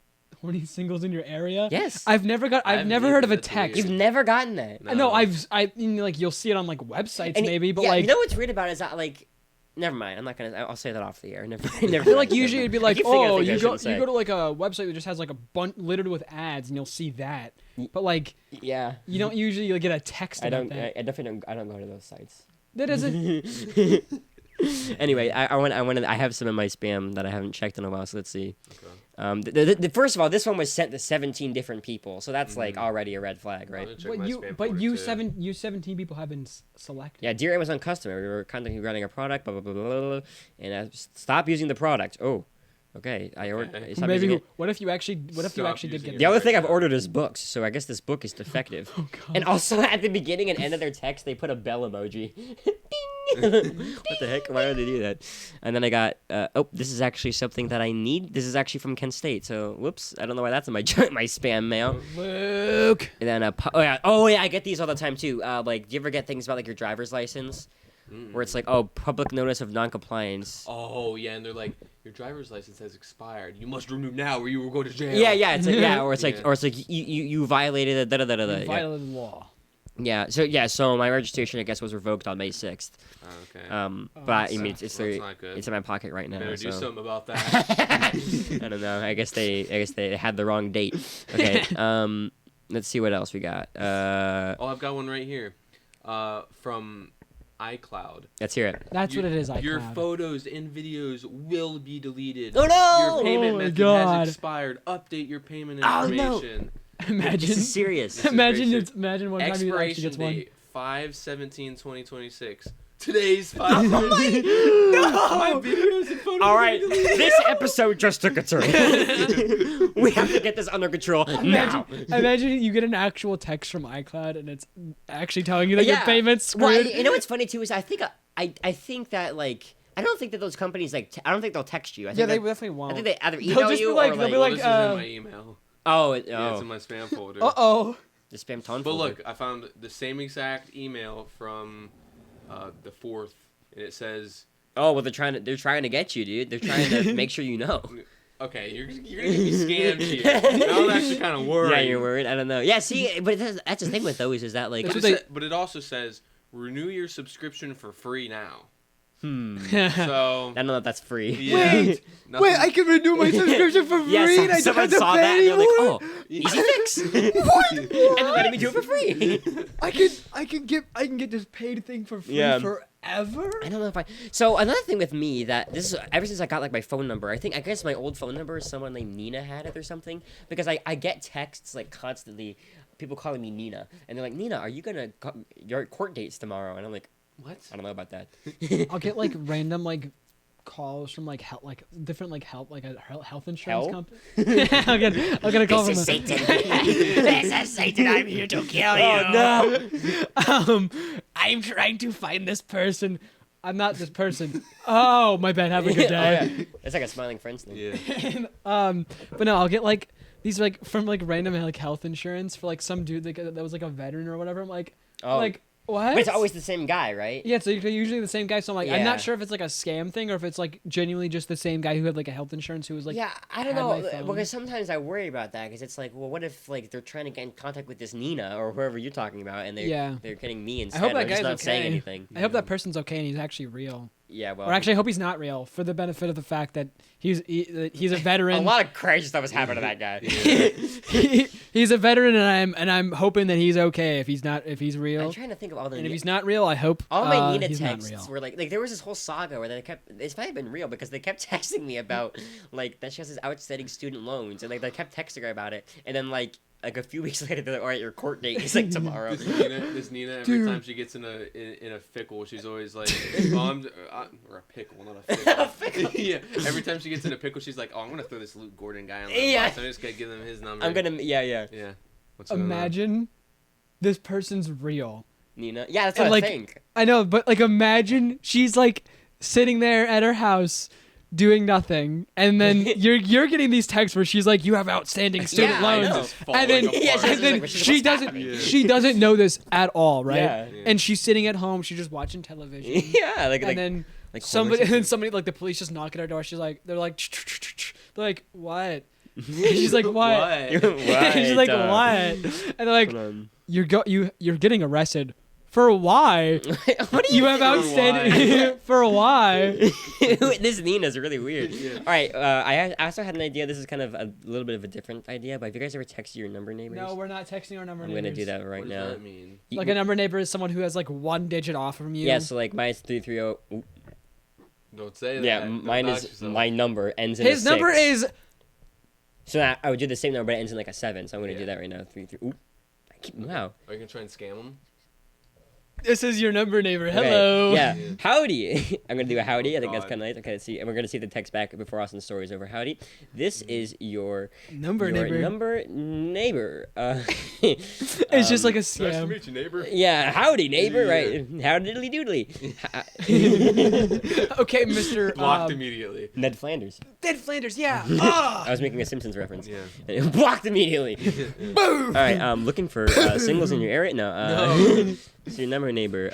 horny singles in your area? Yes. I've never heard of a text. You've never gotten that. No, like you'll see it on like websites maybe, but like you know what's weird about it is that like. Never mind. I'm not gonna. I'll say that off the air. Never. I feel like usually it'd be like, you oh, you go to like a website that just has like a bunch littered with ads, and you'll see that. But like, yeah, you don't usually get a text. I about don't. that. I definitely don't. I don't go to those sites. That doesn't. Anyway, I have some in my spam that I haven't checked in a while, so let's see. Okay. First of all, this one was sent to 17 different people, so that's like already a red flag, right? But you 17 people have been selected. Yeah, dear Amazon customer, we were contacting you regarding a product, blah blah blah blah blah, and stop using the product. Oh, okay. I ordered. Maybe. What if you actually did get The other thing I've ordered is books, so I guess this book is defective. Oh god. And also at the beginning and end of their text, they put a bell emoji. Ding! What the heck? Why would they do that? And then I got, this is actually something that I need. This is actually from Kent State, so whoops. I don't know why that's in my my spam mail. Luke. And then, oh yeah, I get these all the time too. Like, do you ever get things about like your driver's license? Where it's like, oh, public notice of non-compliance. Oh yeah, and they're like, your driver's license has expired. You must renew now, or you will go to jail. Yeah, it's like or it's like you violated the You violated law. Yeah, so my registration I guess was revoked on May 6th. Okay. But I mean it's not good. it's in my pocket right now. Better do so. something about that. I don't know. I guess they had the wrong date. Okay. Let's see what else we got. I've got one right here. From iCloud. Let's hear it. That's what it is. iCloud. Your photos and videos will be deleted. Oh no! Your payment method God. has expired. Update your payment Oh, no. information. Imagine. This is serious. Imagine Imagine one time you actually Expiration gets one. date 5/17/2026. Today's 5. Oh My no! videos and photos. All right, will be deleted. this episode just took a turn. We have to get this under control now. Imagine you get an actual text from iCloud and it's actually telling you that your payment's screwed. Well, you know what's funny too is I think that like I don't think that those companies like I don't think they'll text you. I think They that- definitely won't. I think they either They'll email just be you like- or they'll like, be like, This is in my email. oh, Yeah, it's in my spam folder. Uh-oh. the spam ton. But folder. look, I found the same exact email from the 4th, and it says, oh well, they're trying to get you, dude. They're trying to make sure you know. "Okay, you're gonna get me scammed here." Now I'm actually kind of worried. Yeah, you're worried. I don't know. Yeah, see, but that's the thing with those is that like. But it also says, "Renew your subscription for free now." So I don't know if that's free. yeah, Wait, nothing- I can renew my subscription for free. Yeah, and I don't someone have to saw pay that and they're like, anymore? oh, easy fix. What? And they're letting me do it for free. I can get this paid thing for free Yeah. forever. I don't know if I. So another thing with me that this is ever since I got like my phone number, I guess my old phone number is someone named Nina had it or something because I get texts like constantly, people calling me Nina and they're like, Nina, are you gonna your court dates tomorrow? And I'm like, What? I don't know about that. I'll get like random like calls from like different like a health insurance Hell? company. I'll get a call from a, Satan. This is Satan. I'm here to kill you. Oh no. I'm trying to find this person. I'm not this person. Oh, my bad. Have a good day. Oh, yeah. It's like a smiling friends thing. Yeah. But no, I'll get like these like from like random like health insurance for like some dude that was like a veteran or whatever. I'm like, what? But it's always the same guy, right? Yeah, so you're usually the same guy. So I'm like, I'm Yeah. not sure if it's like a scam thing or if it's like genuinely just the same guy who had like a health insurance who was like, Yeah, I don't had my know phone. because sometimes I worry about that because it's like, well, what if like they're trying to get in contact with this Nina or whoever you're talking about, and they're getting me instead. I hope that or just guy's not okay. saying anything. I hope that person's okay and he's actually real. Yeah, well, Or actually, I hope he's not real for the benefit of the fact that he's a veteran. a lot of crazy stuff has happened to that guy. He's a veteran, and I'm hoping that he's okay if he's real. I'm trying to think of all the. And if he's not real, I hope all my Nina he's not texts real. were like there was this whole saga where they kept. It's probably been real because they kept texting me about like that she has this outstanding student loans, and like they kept texting her about it, and then like a few weeks later they're like, all right, your court date is like tomorrow. This Nina, every time she gets in a pickle, she's always like, or a pickle, not a pickle. Yeah, every time she gets in a pickle, she's like, oh, I'm gonna throw this Luke Gordon guy on the bus. I'm just gonna give him his number. I'm gonna yeah. What's going on? Imagine this person's real. Nina. Yeah, that's And, what like, I think. I know, but like imagine she's like sitting there at her house doing nothing, and then you're getting these texts where she's like, you have outstanding student Yeah, I loans, know. Just and then, falling apart. and then Like, she what's happening? Yeah. she doesn't know this at all, right? Yeah. And she's sitting at home, she's just watching television. Yeah, like And then like somebody like the police just knock at her door. She's like, they're like what? And she's like, what? What? She's like, what? And they're like, you're getting arrested. For why? What do You have outstanding for why? This Nina's really weird. Yeah. All right, I also had an idea. This is kind of a little bit of a different idea, but have you guys ever texted your number neighbors? No, we're not texting our number I'm neighbors. gonna do that right What now. does that mean? Like a number neighbor is someone who has like one digit off from you. Yeah, so like mine's 330. Don't say that. Yeah, Don't mine dox is yourself. my number ends in a His 6. number is. So I would do the same number, but it ends in like a 7. So I'm gonna do that right now. 3 3. Oop. Wow. Are you gonna try and scam them? This is your number, neighbor. Okay, Hello. Yeah. Yeah. Howdy. I'm gonna do a howdy. I think that's God. kind of nice. Okay, see, and we're gonna see the text back before Austin's story is over. Howdy. This is your Number neighbor. number neighbor. It's just like a Nice to scam. meet you, neighbor. Yeah, howdy neighbor, Yeah. right? Howdy diddly doodly. Okay, Mr. Blocked immediately. Ned Flanders. Ned Flanders. Yeah. Ah. I was making a Simpsons reference. Yeah. Blocked immediately. All right, looking for singles in your area. No. No. So your number neighbor.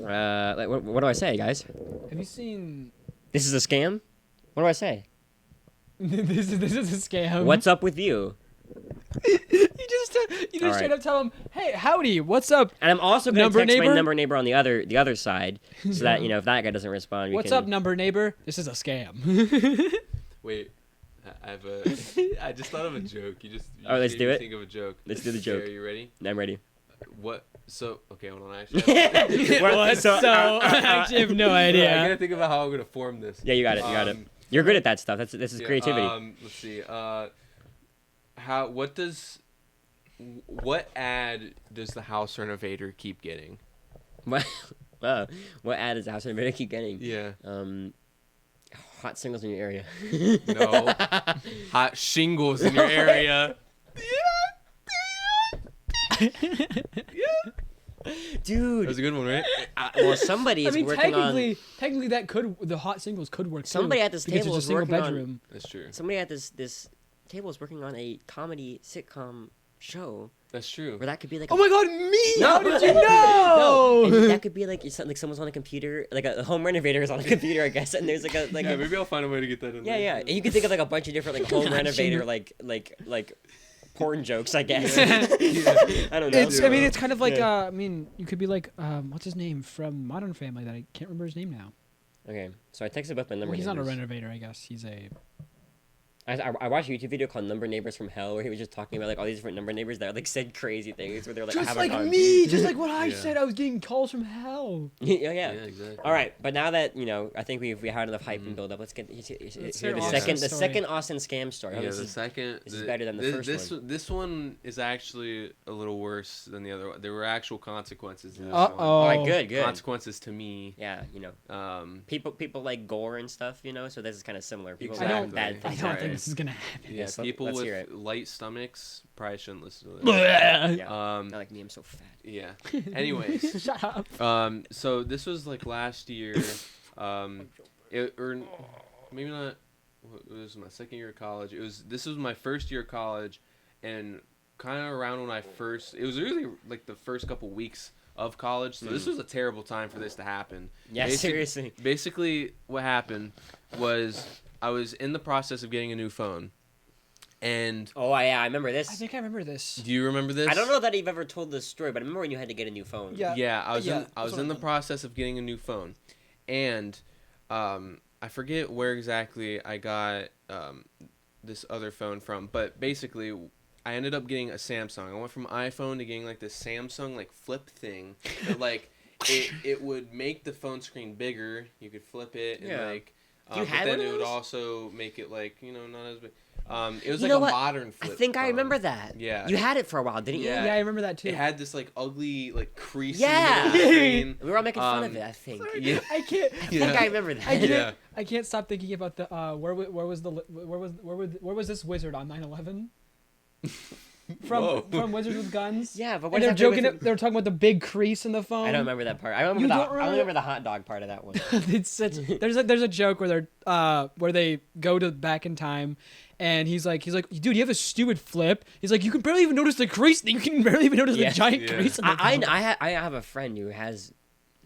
Like, what do I say, guys? Have you seen? This is a scam. What do I say? this is a scam. What's up with you? You just All straight right. up tell him, "Hey, howdy, what's up? And I'm also gonna Number text my neighbor? number neighbor on the other side, so that if that guy doesn't respond, we What's can... up, number neighbor? This is a scam." Wait. I have a. I just thought of a joke. You Oh, let's made do me it. Think of a joke. Let's do the Okay, joke. Are you ready? I'm ready. What? So okay, hold on. Actually, So I actually have no I idea. gotta think about how I'm gonna form this. Yeah, you got it. You got it. You're good at that stuff. This is Yeah, creativity. Let's see. What ad does the house renovator keep getting? Wow. What ad is the house renovator keep getting? Yeah. Hot singles in your area. No. Hot shingles in your area. Dude. That was a good one, right? Well, somebody I is mean, working on. technically, the hot singles could work. Somebody too, at this because table it's is a single working on- bedroom. That's true. Somebody at this table is working on a comedy sitcom show That's true. where that could be like. Oh my God, me! No. How did you No, know? and that could be like someone's on a computer, like a home renovator is on a computer, I guess, and there's like a Yeah, maybe I'll find a way to get that in yeah, there. yeah, and you can think of like a bunch of different like home Gotcha. renovator like porn jokes, I guess. I don't know. It's. I mean, it's kind of like. Yeah. I mean, you could be like, what's his name from Modern Family? That I can't remember his name now. Okay, so I texted both my number Well, he's not a neighbors. renovator, I guess. He's a. I watched a YouTube video called Number Neighbors from Hell where he was just talking about like all these different number neighbors that like said crazy things where they're like, I Just have a like gun. me, just like what I Yeah. said. I was getting calls from hell. yeah. Yeah, exactly. All right, but now that I think we had enough hype and build up. Let's get Let's hear hear the Austin's the story. second Austin scam story. Oh, Yeah, this the is- second. this is better than the first one. This one is actually a little worse than the other one. There were actual consequences. In this Uh-oh. one. all right, good. Consequences to me. Yeah, people like gore and stuff, so this is kind of similar. People Exactly. like bad I things. don't Right. think this is gonna happen. Yeah, so people let's with hear it. light stomachs probably shouldn't listen to this. Bleh. Yeah, not like me. I'm so fat. Yeah. Anyways, Shut up. so this was like last year, or maybe not. It was my second year of college. This was my first year of college, and kind of around when it was really like the first couple weeks of college. So this was a terrible time for this to happen. Yeah, seriously. Basically, what happened was I was in the process of getting a new phone, and Oh yeah, I remember this. I think I remember this. do you remember this? I don't know that you've ever told this story, but I remember when you had to get a new phone. Yeah. Yeah, I was Yeah, in that's what I the meant. process of getting a new phone, and I forget where exactly I got this other phone from, but basically I ended up getting a Samsung. I went from iPhone to getting like this Samsung like flip thing that like it would make the phone screen bigger. You could flip it and Yeah. like You but had then one of it would those? also make it like not as big. It was You like know a what? modern I flip think I phone. remember that. Yeah. You had it for a while, didn't you? Yeah. Yeah, I remember that too. It had this like ugly like crease Yeah. in the middle of the screen. We were all making fun of it, I think. Yeah. I can't. I think I remember that. I can't. Yeah. I can't stop thinking about the where was this wizard on 9/11? Whoa. From Wizards with Guns. Yeah, but And what they're does that do with joking. it? They were talking about the big crease in the phone. I don't remember that part. I remember You the don't I remember- remember the hot dog part of that one. There's a joke where they go to back in time, and he's like, dude, you have a stupid flip. He's like, you can barely even notice the crease. You can barely even notice Yeah. the giant Yeah. crease in the phone. I have a friend who has,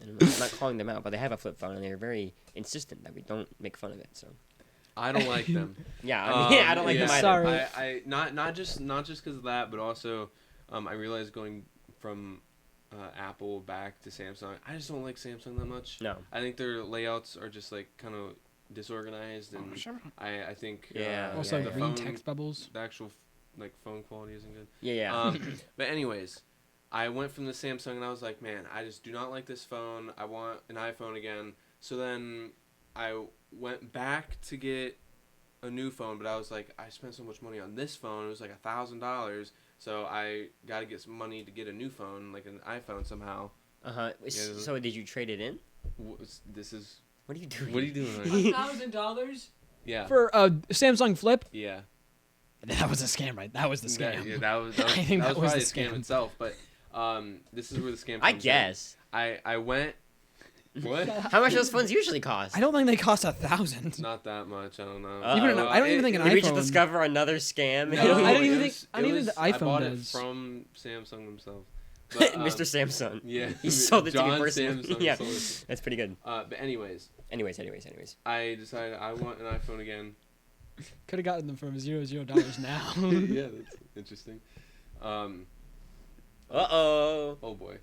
and I'm not calling them out, but they have a flip phone, and they're very insistent that we don't make fun of it. So I don't like them. yeah, I don't like them either. Sorry. I not just because of that, but also I realized going from Apple back to Samsung, I just don't like Samsung that much. No. I think their layouts are just like kind of disorganized, and Sure. I think Yeah. Also, yeah. the green phone, text bubbles. the actual like phone quality isn't good. Yeah. But anyways, I went from the Samsung and I was like, man, I just do not like this phone. I want an iPhone again. So then I went back to get a new phone, but I was like, I spent so much money on this phone. It was like $1,000. So I got to get some money to get a new phone, like an iPhone somehow. So did you trade it in? This is. What are you doing? What are you doing? $1,000 Yeah. for a Samsung Flip. Yeah. That was a scam, right? That was the scam. That was I think that was probably the the scam scam itself. But this is where the scam. I comes guess. in. I went. What? How much those phones usually cost? I don't think they cost $1,000. Not that much. I don't know. I don't even think an Did we just iPhone- discover another scam? No, I don't even it think. was- I it don't even was- the I iPhone bought does. it from Samsung themselves. But, Mr. Samsung. Yeah. He sold it to John you personally. Samsung Yeah. sold it to- That's pretty good. But anyways, Anyways. I decided I want an iPhone again. Could have gotten them for $0 now. Yeah, that's interesting. Uh-oh. Oh boy.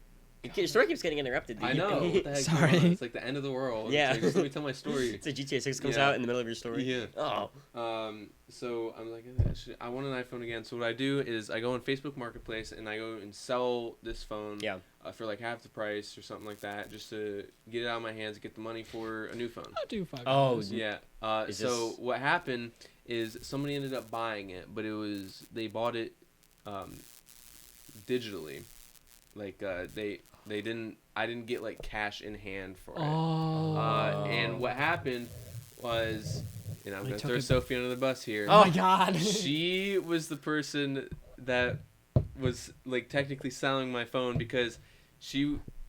Your story keeps getting interrupted. I know. What the heck's going Sorry. on? It's like the end of the world. Yeah. It's like, just let me tell my story. So GTA 6 comes Yeah. out in the middle of your story? Yeah. Oh. So I'm like, I want an iPhone again. So what I do is I go on Facebook Marketplace and I go and sell this phone for like half the price or something like that, just to get it out of my hands, get the money for a new phone. I'll do $5. Oh, Yeah. So what happened is somebody ended up buying it, but they bought it digitally. Like I didn't get like cash in hand for it. Oh. And what happened was, I'm They gonna took throw it- Sophie under the bus here. Oh my God. She was the person that was like technically selling my phone because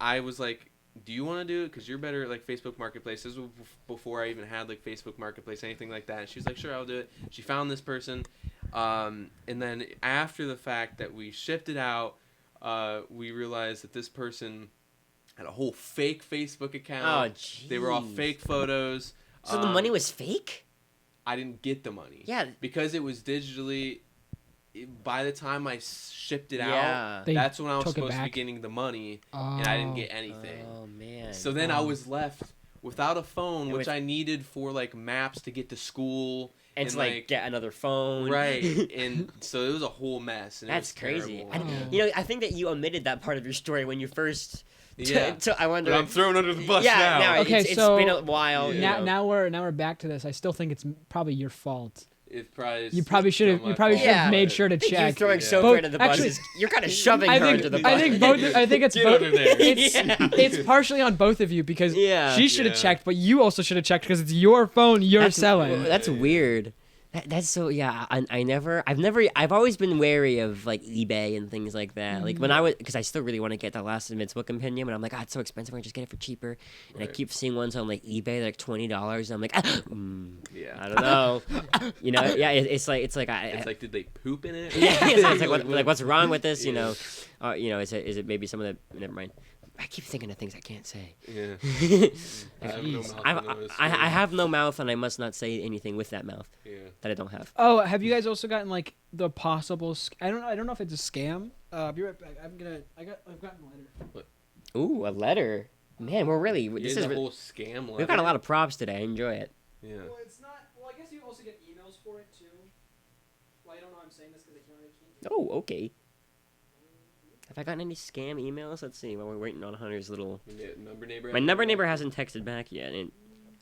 I was like, do you want to do it? Because you're better at like Facebook Marketplace. This was before I even had like Facebook Marketplace, anything like that. And she was like, sure, I'll do it. She found this person. And then after the fact that we shipped it out, we realized that this person had a whole fake Facebook account. Oh, jeez. They were all fake photos. So the money was fake? I didn't get the money. Yeah. Because it was digitally. By the time I shipped it Yeah. out, They that's when I was took it supposed to be back. getting the money, and I didn't get anything. Oh, man. So then I was left without a phone, And which with- I needed for like maps to get to school. And to like get another phone. Right. And so it was a whole mess. And That's it was crazy. terrible. I think that you omitted that part of your story when you first. Yeah. I wonder. But I'm thrown under the bus yeah. now. Now Okay, it's so- been a while. Yeah. you know. Now we're back to this. I still think it's probably your fault. It probably You probably should have. You probably should have Yeah. made sure to I think you check. throwing Yeah. Sophie Both- under the bus actually- is you're kind of shoving I her think. under the bus. I think both. I think it's Get both. under there. It's partially on both of you because Yeah. she should have Yeah. checked, but you also should have checked because it's your phone you're selling. That's weird. That's so I've always been wary of like eBay and things like that. Like when because I still really want to get that Last Invincible compendium, and I'm like, it's so expensive. I can just get it for cheaper. And I Right. keep seeing ones on like eBay like $20, and I'm like, Yeah. I don't know. It's like It's like, did they poop in it? yeah, it's like what's wrong with this? Yeah. Is it maybe some of the never mind. I keep thinking of things I can't say. Yeah. I have no mouth I, to know this I story. have no mouth, and I must not say anything with that mouth Yeah. that I don't have. Oh, have you guys also gotten like the possible? I don't know if it's a scam. Be right back. I've gotten a letter. Ooh, a letter. Man, we're really this is a whole scam. we've got a lot of props today. I enjoy it. Yeah. Well, it's not. Well, I guess you also get emails for it too. Well, I don't know. I'm saying this because I can't. Oh, okay. Have I gotten any scam emails? Let's see. While we're waiting on Hunter's little. Number neighbor. My number neighbor hasn't texted back yet, and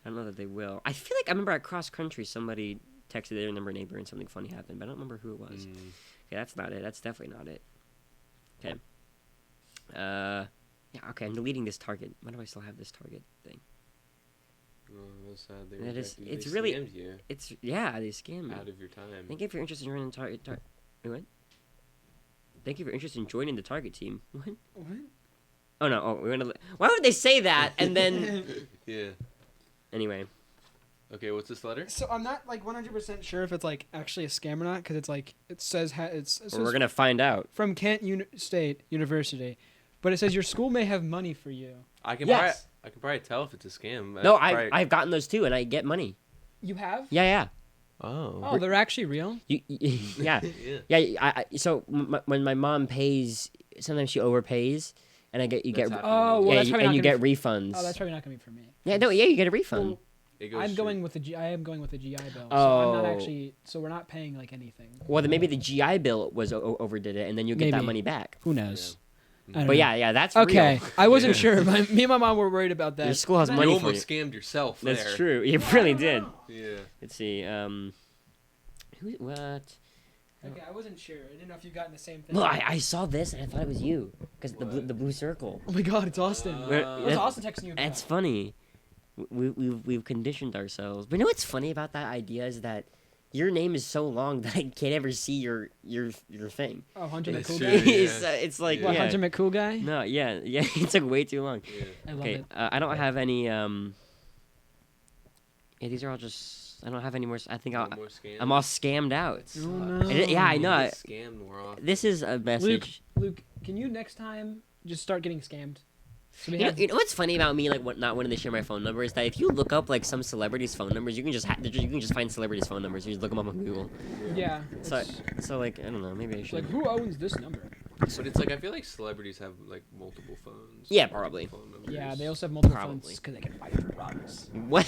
I don't know that they will. I feel like I remember at cross country somebody texted their number neighbor and something funny happened, but I don't remember who it was. Okay, that's not it. That's definitely not it. Okay. Yeah. Okay, I'm deleting this Target. Why do I still have this Target thing? Oh, that's sad. They That is- rejected you. it's They really- scammed you It's they scam me. out of your time. Thank you for your interest in joining Target. What? Thank you for your interest in joining the Target team. What? What? Oh no! Oh, we're gonna. Why would they say that and then? Yeah. Anyway. Okay, what's this letter? So I'm not like 100% sure if it's like actually a scam or not because it's like it says it says We're gonna find out. from Kent State University, but it says your school may have money for you. I can Yes. probably tell if it's a scam. No, Probably- I've gotten those too, and I get money. You have? Yeah. Oh. Oh, they're actually real. Yeah. Yeah. Yeah. So when my mom pays, sometimes she overpays, and you That's get happened. Oh, well, yeah, that's probably and not you gonna get be refunds. Oh, that's probably not gonna be for me. you get a refund. Well, It goes I'm straight- going with the I am going with the GI Bill. So I'm not Oh. actually. So we're not paying like anything. Well, then maybe the GI Bill was overdid it, and then you get that Maybe. money back. Who knows? I don't But know. yeah, that's Okay, real. I wasn't Yeah. sure. Me and my mom were worried about that. Your school has And money You for almost you. scammed yourself That's there. true. You really did. Yeah. Let's see. What? Okay, I wasn't sure. I didn't know if you got in the same thing. Well, I saw this and I thought it was you because the blue circle. Oh my god, it's Austin. Where- It was Austin texting you. About That's it. funny. We've conditioned ourselves. But you know what's funny about that idea is that your name is so long that I can't ever see your thing. Oh, Hunter That's McCool true, guy. yeah. It's like What, yeah. Hunter McCool guy? No, yeah, it took way too long. Yeah. I love Okay, it. I don't have any. Yeah, these are all just. I don't have any more. I think No more scams. I'm all scammed out. Oh no. Yeah, I know. Get scammed more often. This is a message. Luke, can you next time just start getting scammed? So we You know, have- you know what's funny about me, like not wanting to share my phone number, is that if you look up like some celebrities' phone numbers, you can just find celebrities' phone numbers. You just look them up on Google. yeah. So it's like I don't know, maybe I should. like, who owns this number? But it's like I feel like celebrities have like multiple phones. Yeah, probably. Phone numbers. Yeah, they also have multiple Probably. phones because they can buy drugs. What?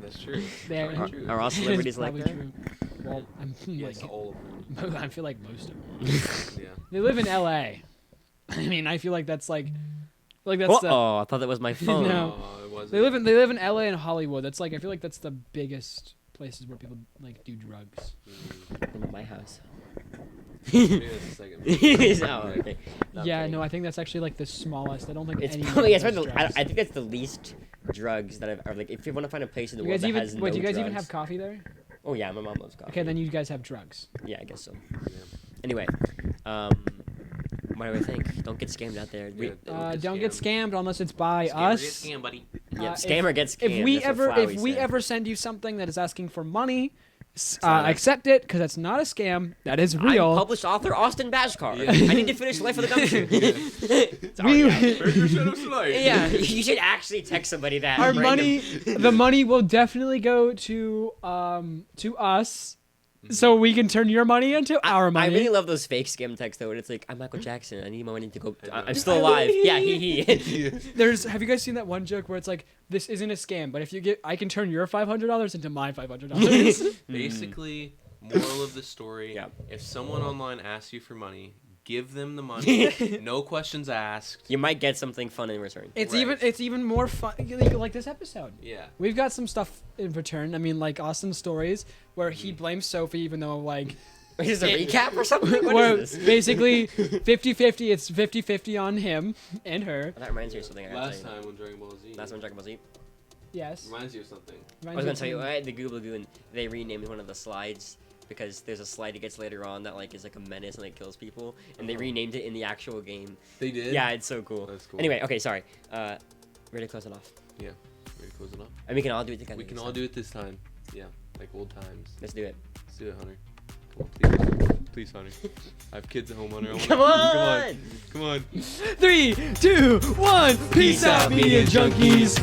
That's true. They're- Probably true. Are all celebrities like Probably that? true. Well, I'm Yes, like, all of them. I feel like most of them. Yeah. They live in L.A. I mean, I feel like that's like that's the. Oh, I thought that was my phone. No. Oh, it wasn't. They live in L.A. and Hollywood. That's like I feel like that's the biggest places where people like do drugs. In my house. Maybe that's the second. Oh, okay. No, I'm Yeah, kidding. no, I think that's actually like the smallest. I don't think It's anyone probably does it's probably drugs. I think that's the least drugs that I've like. If you want to find a place in the You world guys that even has wait? no Do you guys drugs, even have coffee there? Oh yeah, my mom loves coffee. Okay, then you guys have drugs. Yeah, I guess so. Yeah. Anyway, what do I think? Don't get scammed out there. Yeah, Don't get scammed unless it's by Scammer us. get scammed, buddy. Yeah, if- scammer gets scammed. If we That's what ever Flowey said. send you something that is asking for money, not a- accept it because that's not a scam. That is I'm real. published author Austin Bashkar. Yeah. I need to finish Life of the Gumshoe. We- Yeah, you should actually text somebody that. Our random- money, the money will definitely go to us, so we can turn your money into our I money. really love those fake scam texts though. And it's like, I'm Michael Jackson. I need my money to go. I know. I'm still alive. Yeah, he. Have you guys seen that one joke where it's like, this isn't a scam, but if you I can turn your $500 into my $500. Basically, moral of the story: Yeah. if someone online asks you for money, give them the money. No questions asked. You might get something fun in return. It's Right. even more fun, like this episode. Yeah. We've got some stuff in return. I mean, like Austin's stories where he blames Sophie, even though like Is this a recap or something? What where is this? basically 50-50. It's 50-50 on him and her. That reminds me of something. I gotta Last tell you. time on Dragon Ball Z. Last one, Dragon Ball Z. Yes. Reminds you of something. I was gonna tell you, I had the Google Lagoon. They renamed one of the slides because there's a slide that gets later on that like is like a menace and like kills people, and they renamed it in the actual game. They did. Yeah, it's so cool. That's cool. Anyway, okay, sorry. Ready to close it off? Yeah. Ready to close it off? And we can all do it together. We can this all time. do it this time. Yeah. Like old times. Let's do it. Let's do it, Hunter. Come on, please. Please, Hunter. I have kids at home, Hunter. I wanna- Come on! Come on. 3, 2, 1. Peace out, media junkies.